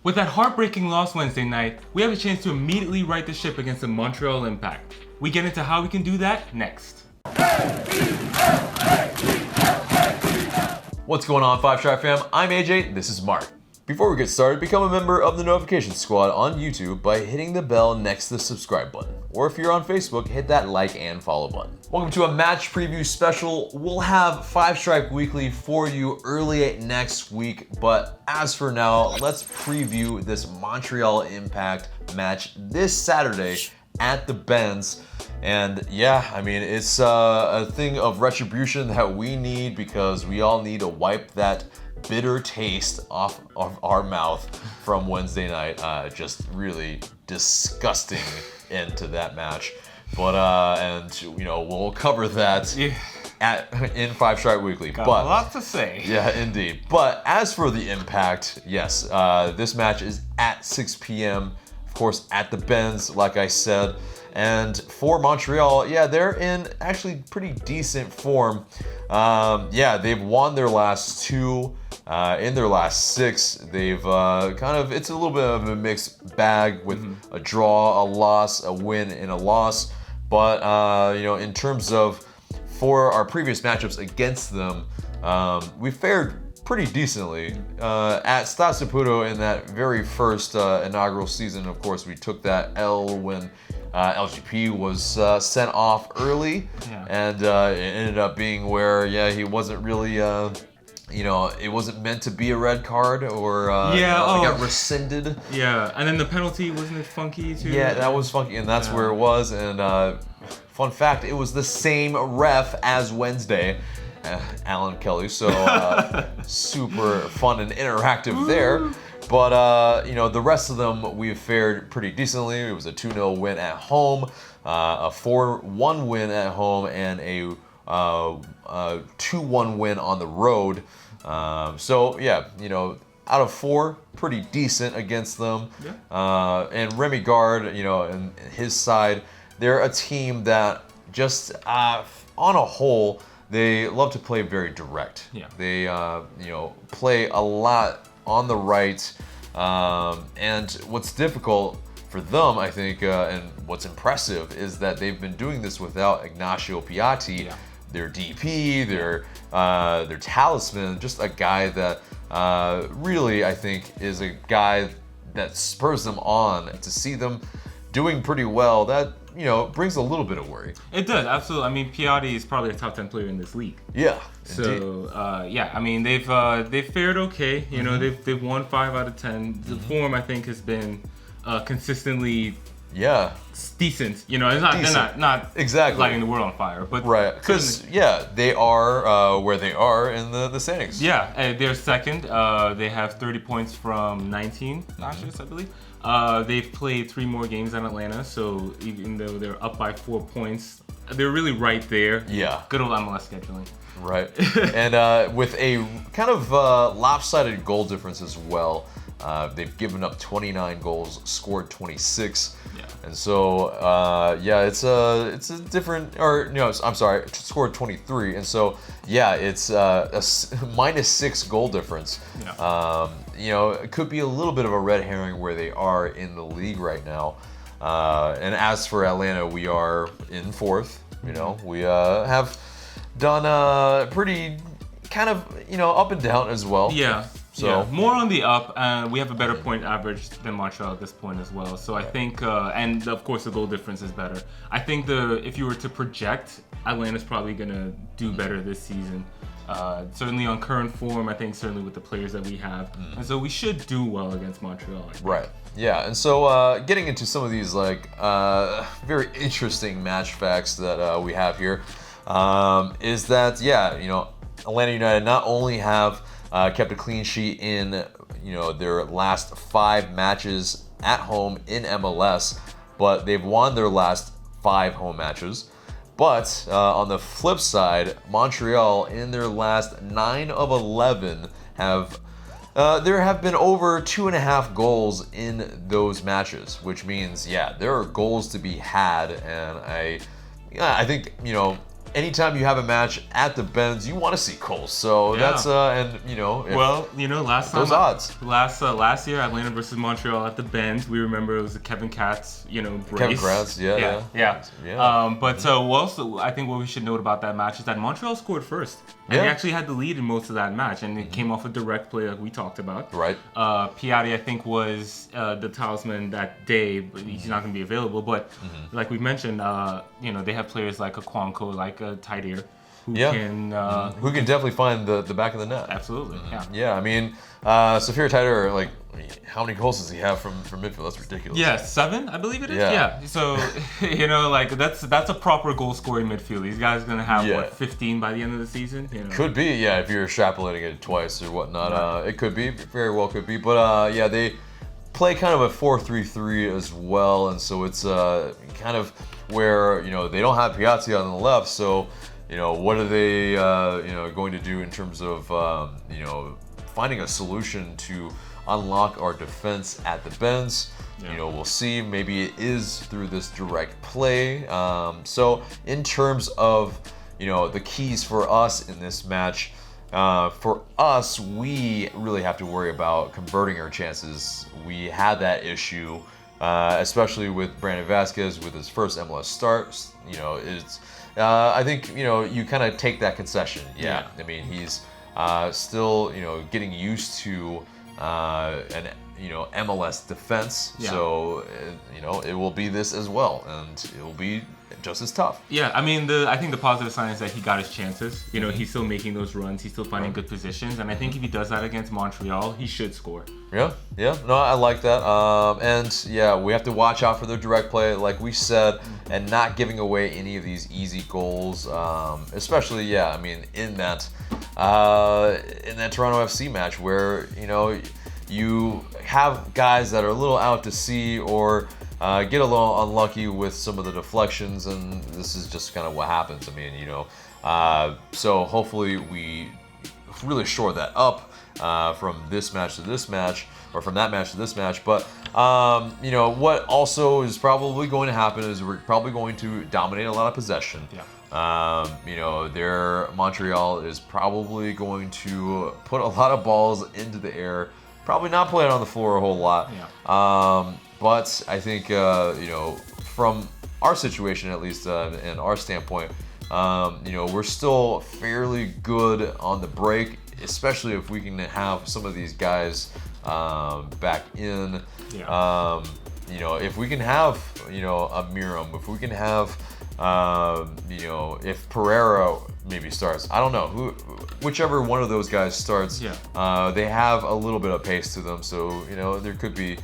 With that heartbreaking loss Wednesday night, we have a chance to immediately right the ship against the Montreal Impact. We get into how we can do that next. What's going on, 5 Stripe fam? I'm AJ, this is Marc. Before we get started, become a member of the notification squad on YouTube by hitting the bell next to the subscribe button. Or if you're on Facebook, hit that like and follow button. Welcome to a match preview special. We'll have 5 Stripe Weekly for you early next week, but as for now, let's preview this Montreal Impact match this Saturday at the Benz. And yeah, I mean, it's a thing of retribution that we need because we all need to wipe that bitter taste off of our mouth from Wednesday night. Just really disgusting end to that match. But and you know, we'll cover that in 5 Stripe Weekly. Got but a lot to say. Yeah, indeed. But as for the Impact, yes, this match is at 6 p.m. Of course, at the Benz, like I said. And for Montreal, yeah, they're in actually pretty decent form. Yeah, they've won their last 2. In their last 6, they've it's a little bit of a mixed bag with a draw, a loss, a win, and a loss. But, you know, in terms of for our previous matchups against them, we fared pretty decently. At Stade Saputo in that very first inaugural season, of course, we took that L when LGP was sent off early. Yeah. And it ended up being where, yeah, he wasn't really... you know, it wasn't meant to be a red card, or it got rescinded. Yeah, and then the penalty, wasn't it funky too? Yeah, that was funky, and that's where it was. And fun fact, it was the same ref as Wednesday, Alan Kelly. So super fun and interactive there. But you know, the rest of them we've fared pretty decently. It was a 2-0 win at home, a 4-1 win at home, and a 2-1 win on the road. So yeah, you know, out of 4, pretty decent against them. Yeah. And Remy Gard, you know, and his side, they're a team that just on a whole, they love to play very direct. Yeah. They you know, play a lot on the right. And what's difficult for them, I think, and what's impressive is that they've been doing this without Ignacio Piatti. Yeah. Their DP, their talisman, just a guy that really, I think, is a guy that spurs them on. To see them doing pretty well, that, you know, brings a little bit of worry. It does, absolutely. I mean, Piatti is probably a top 10 player in this league. Yeah. So yeah, I mean, they've fared okay. You know, they've won 5 out of 10. The form, I think, has been consistently decent. You know, it's not decent. They're not exactly lighting the world on fire, but right, because they are where they are in the standings. Yeah, they're second. They have 30 points from 19 matches, I believe. They've played 3 more games than Atlanta, so even though they're up by 4 points, they're really right there. Yeah, good old MLS scheduling. Right, and with a kind of lopsided goal difference as well. They've given up 29 goals, scored 26. Yeah. And so, yeah, it's a different, or no, I'm sorry, scored 23. And so, yeah, it's a -6 goal difference. Yeah. You know, it could be a little bit of a red herring where they are in the league right now. And as for Atlanta, we are in 4th. You know, we have done pretty kind of, you know, up and down as well. Yeah. So yeah, more on the up. We have a better point average than Montreal at this point as well. So I think, and of course the goal difference is better. I think if you were to project, Atlanta's probably gonna do better this season. Certainly on current form, I think certainly with the players that we have, and so we should do well against Montreal. Right. Yeah, and so getting into some of these like very interesting match facts that we have here is that you know, Atlanta United not only have kept a clean sheet in, you know, their last 5 matches at home in MLS, but they've won their last 5 home matches. But on the flip side, Montreal in their last 9 of 11 there have been over 2.5 goals in those matches, which means, yeah, there are goals to be had, and I think, you know, anytime you have a match at the Benz, you want to see Coles. So that's and you know. Last year Atlanta versus Montreal at the Benz, we remember it was the Kevin Katz, brace. Kevin Katz, yeah. But also, I think what we should note about that match is that Montreal scored first. And they actually had the lead in most of that match, and it came off a direct play like we talked about. Right. Piatti, I think, was the talisman that day, but he's not going to be available. But like we mentioned, they have players like a Kwanko, like a Tidier, who can definitely find the back of the net. Absolutely. Yeah. I mean, Safir Tidier, like, how many goals does he have from midfield? That's ridiculous. Yeah, 7, I believe it is. Yeah. So, that's a proper goal scoring midfield. These guys are gonna have 15 by the end of the season. Could be, if you're extrapolating it twice or whatnot. It could be, very well could be. But they play kind of a 4-3-3 as well, and so it's kind of where they don't have Piatti on the left. So, what are they going to do in terms of finding a solution to unlock our defense at the Benz? We'll see. Maybe it is through this direct play. So in terms of the keys for us in this match, for us, we really have to worry about converting our chances. We had that issue, especially with Brandon Vasquez with his first MLS start. It's I think you kind of take that concession. I mean, he's still getting used to an MLS defense. So it will be this as well, and it will be just as tough. I mean, I think the positive sign is that he got his chances. He's still making those runs. He's still finding good positions, and I think if he does that against Montreal, he should score. No, I like that. And we have to watch out for the direct play, like we said, and not giving away any of these easy goals. Especially, I mean, in that Toronto FC match where you have guys that are a little out to sea or get a little unlucky with some of the deflections, and this is just kind of what happens. I mean, so hopefully we really shore that up from this match to this match, or from that match to this match. But what also is probably going to happen is we're probably going to dominate a lot of possession. Montreal is probably going to put a lot of balls into the air, probably not play it on the floor a whole lot. But I think, from our situation at least, and our standpoint, we're still fairly good on the break, especially if we can have some of these guys back in. If we can have, a Miram, if we can have, if Pereira maybe starts, I don't know, whichever one of those guys starts, they have a little bit of pace to them, so there could be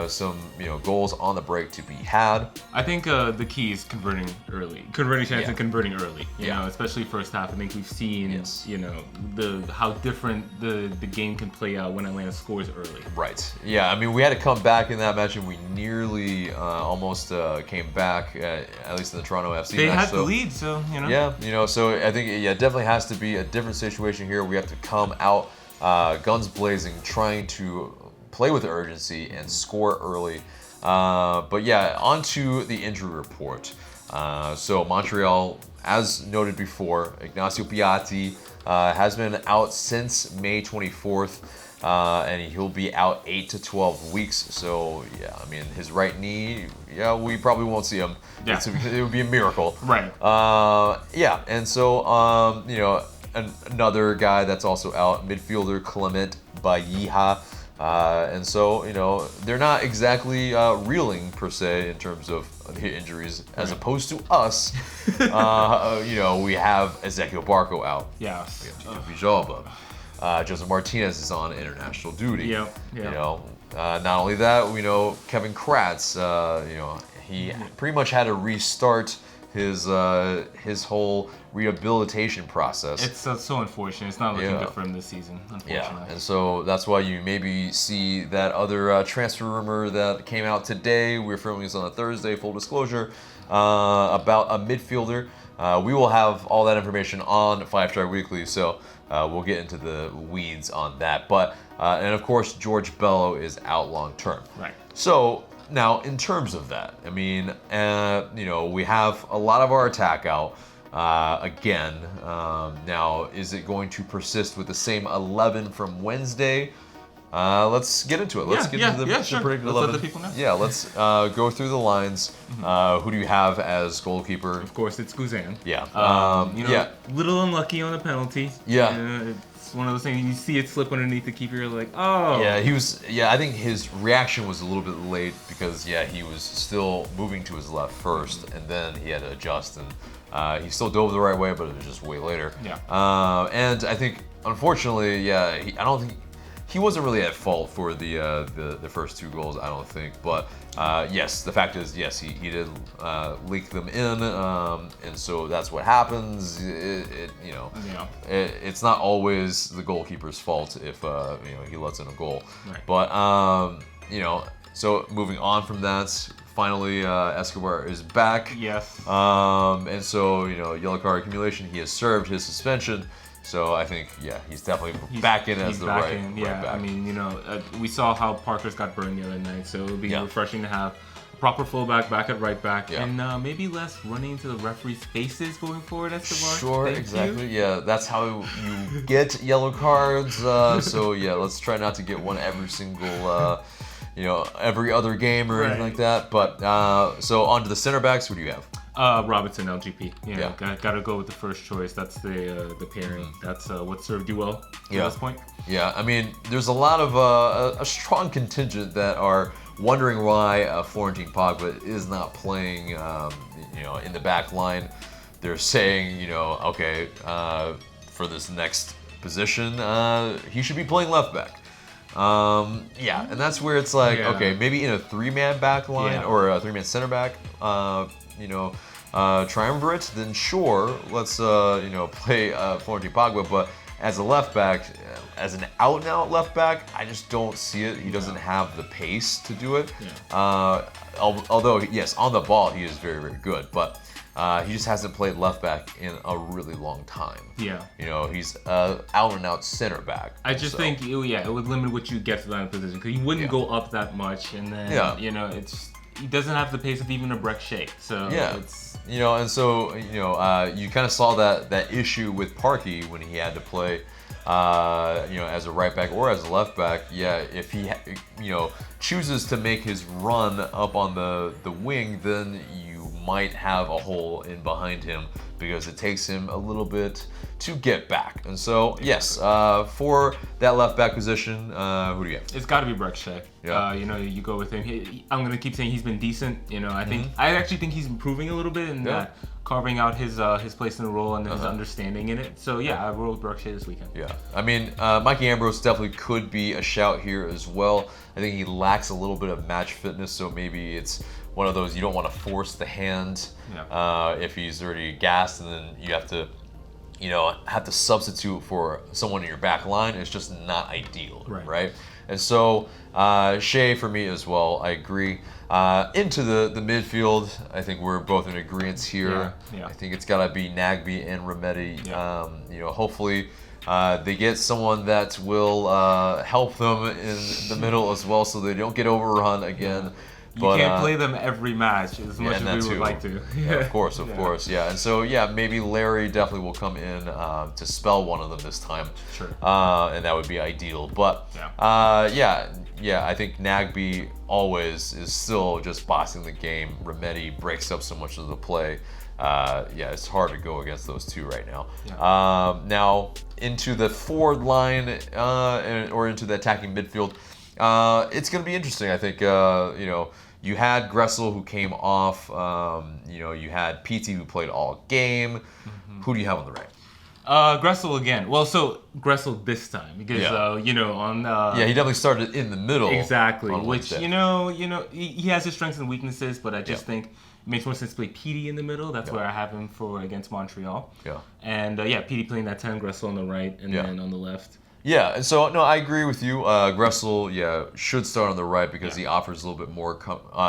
some goals on the break to be had. I think the key is converting chances and converting early. Especially first half. I think we've seen how different the game can play out when Atlanta scores early. Right. I mean, we had to come back in that match, and we nearly almost came back, at least in the Toronto FC match. They had the lead, so so I think it definitely has to be a different situation here. We have to come out guns blazing, trying to play with urgency and score early. But on to the injury report. So Montreal, as noted before, Ignacio Piatti has been out since May 24th, and he'll be out 8 to 12 weeks. So I mean, his right knee, we probably won't see him. It would be a miracle. Right. And so another guy that's also out, midfielder Clement Bayiha. And so, they're not exactly reeling per se in terms of the injuries, as opposed to us. We have Ezequiel Barco out. We have Tito Villalba. Joseph Martinez is on international duty. Not only that, we know Kevin Kratz. He pretty much had to restart his whole rehabilitation process. It's so unfortunate. It's not looking good for him this season, unfortunately. And so that's why you maybe see that other transfer rumor that came out today. We're filming this on a Thursday, full disclosure, about a midfielder. We will have all that information on 5 Star Weekly, so we'll get into the weeds on that. But and of course, George Bello is out long term. Right. So now, in terms of that, I mean, we have a lot of our attack out. again. Now, is it going to persist with the same 11 from Wednesday? Let's get into it. Let's get into the sure. predicted Let's 11. let the people know. Yeah, let's go through the lines. Who do you have as goalkeeper? Of course, it's Guzan. Yeah. Little unlucky on the penalty. Yeah. It's one of those things, you see it slip underneath the keeper, you're like, oh. Yeah, he was. Yeah, I think his reaction was a little bit late because he was still moving to his left first, and then he had to adjust, and he still dove the right way, but it was just way later. Yeah. And I think, unfortunately, I don't think he wasn't really at fault for the first 2 goals. I don't think, but yes, the fact is, yes, he did leak them in, and so that's what happens. It's not always the goalkeeper's fault if he lets in a goal. Right. But so moving on from that, finally Escobar is back. Yes. And so yellow card accumulation. He has served his suspension. So I think, he's definitely back in as the right back. I mean, we saw how Parker's got burned the other night, so it would be refreshing to have a proper fullback back at right back, and maybe less running into the referee's faces going forward, Escobar. Sure, exactly. Yeah, that's how you get yellow cards. So let's try not to get one every single, every other game or anything like that. But so on to the center backs. Who do you have? Robinson, LGP. Gotta go with the first choice. That's the pairing. That's what served you well to this point. Yeah, I mean, there's a lot of a strong contingent that are wondering why Florentine Pogba is not playing, in the back line. They're saying, okay, for this next position, he should be playing left back. And that's where it's like, okay, maybe in a 3-man back line or a 3-man center back, triumvirate, then sure, let's play Florentine Pogba. But as a left back, as an out-and-out left back, I just don't see it. He doesn't have the pace to do it. Although yes, on the ball he is very, very good, but he just hasn't played left back in a really long time. He's out-and-out center back. I just think it would limit what you get to that position, because he wouldn't go up that much, and then he doesn't have the pace of even a Breck Shake. So it's and so you kind of saw that issue with Parkey when he had to play as a right back or as a left back. If he chooses to make his run up on the wing, then you might have a hole in behind him because it takes him a little bit to get back. And so yes, for that left back position, who do you have? It's got to be Breck Shea. You go with him. I'm gonna keep saying he's been decent. I actually think he's improving a little bit in that, carving out his place in the role and his understanding in it. So I roll with Breck Shea this weekend. I mean, Mikey Ambrose definitely could be a shout here as well. I think he lacks a little bit of match fitness, so maybe it's one of those you don't want to force the hand if he's already gassed, and then you have to substitute for someone in your back line. It's just not ideal, right? And so Shea for me as well. I agree. Into the midfield, I think we're both in agreement here. I think it's got to be Nagbe and Remedi. Hopefully they get someone that will help them in the middle as well, so they don't get overrun again. You can't play them every match as much as we would like to. Of course. And so, maybe Larry definitely will come in to spell one of them this time. Sure. And that would be ideal. But, I think Nagbe always is still just bossing the game. Remedi breaks up so much of the play. It's hard to go against those two right now. Now, into the forward line or into the attacking midfield, it's going to be interesting, I think. You had Gressel who came off. You had PT who played all game. Who do you have on the right? Gressel again. Well, so Gressel this time because on he definitely started in the middle. Exactly. Which he has his strengths and weaknesses, but I just think it makes more sense to play PD in the middle. That's where I have him for against Montreal. And PD playing that 10, Gressel on the right, and then on the left. And so, no, I agree with you. Gressel, should start on the right because he offers a little bit more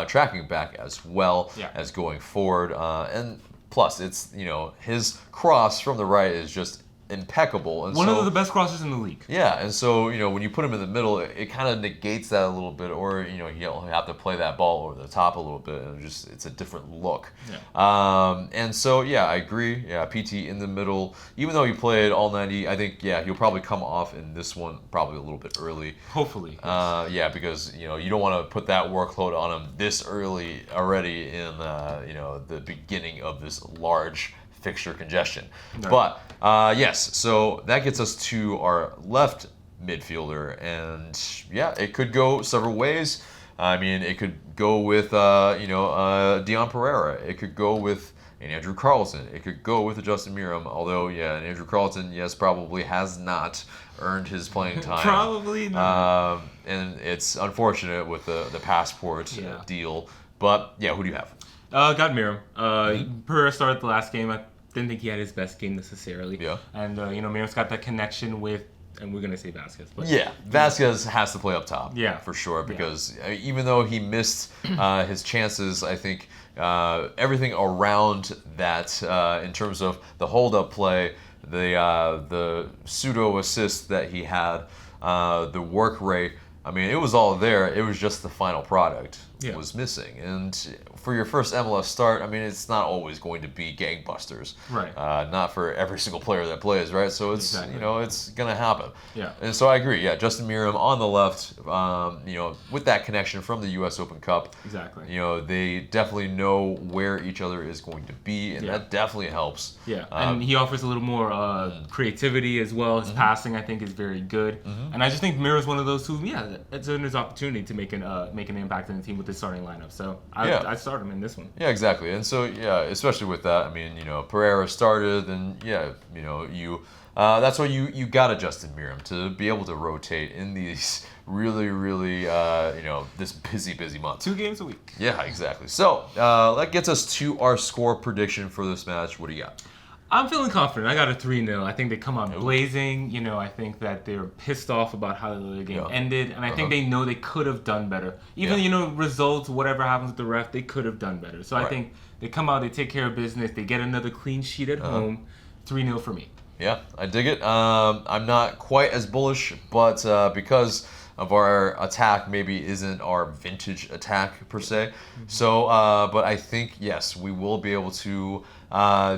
tracking back as well as going forward. And plus, it's, his cross from the right is just impeccable. And One of the best crossers in the league. Yeah, and so, when you put him in the middle, it kind of negates that a little bit, or, he'll have to play that ball over the top a little bit, and it's a different look. Yeah. And so, yeah, I agree. Yeah, PT in the middle, even though he played all 90, I think, yeah, he'll probably come off in this one probably a little bit early. Hopefully. Yeah, because, you don't want to put that workload on him this early already in, the beginning of this large fixture congestion. Right. But yes, so that gets us to our left midfielder, and yeah, it could go several ways. I mean, it could go with Dion Pereira. It could go with an Andrew Carlson. It could go with a Justin Meram. Although, yeah, an Andrew Carlson, yes, probably has not earned his playing time. Probably not. And it's unfortunate with the passport deal. But yeah, who do you have? Got Meram. Pereira started the last game. I didn't think he had his best game necessarily. Yeah. And Meram's got that connection with, and we're gonna say Vasquez. But yeah, Vasquez has to play up top. Yeah, for sure. Because even though he missed his chances, I think everything around that, in terms of the hold-up play, the pseudo assist that he had, the work rate. I mean, it was all there. It was just the final product was missing. And for your first MLS start, I mean, it's not always going to be gangbusters. Right. Not for every single player that plays, right? So it's it's gonna happen. Yeah. And so I agree. Yeah, Justin Meram on the left. With that connection from the U.S. Open Cup. Exactly. They definitely know where each other is going to be, and that definitely helps. Yeah. And he offers a little more creativity as well. His passing, I think, is very good. And I just think Meram's one of those who, it's in his opportunity to make an impact in the team with the starting lineup. So I start him in this one. Yeah, exactly. And so especially with that, I mean, Pereira started, and that's why you got a Justin Meram to be able to rotate in these really, really this busy month. 2 games a week. Yeah, exactly. So that gets us to our score prediction for this match. What do you got? I'm feeling confident. I got a 3-0. I think they come out blazing. I think that they're pissed off about how the game ended. And I think they know they could have done better. Even, results, whatever happens with the ref, they could have done better. So I think they come out, they take care of business, they get another clean sheet at home. 3-0 for me. Yeah, I dig it. I'm not quite as bullish, but because of our attack maybe isn't our vintage attack per se. So, but I think, yes, we will be able to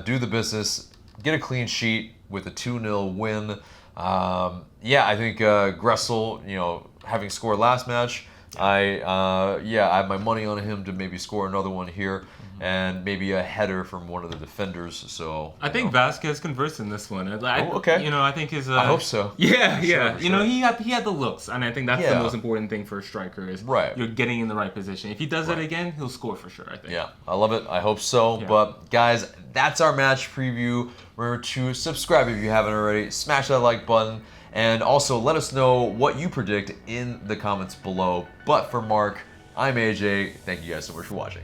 do the business, get a clean sheet with a 2-0 win. I think Gressel, having scored last match, I have my money on him to maybe score another one here. And maybe a header from one of the defenders. So I think Vasquez converts in this one. Okay. I think his. I hope so. Yeah. Sure. He had the looks, and I think that's the most important thing for a striker is you're getting in the right position. If he does that again, he'll score for sure. I think. Yeah, I love it. I hope so. Yeah. But guys, that's our match preview. Remember to subscribe if you haven't already. Smash that like button, and also let us know what you predict in the comments below. But for Mark, I'm AJ. Thank you guys so much for watching.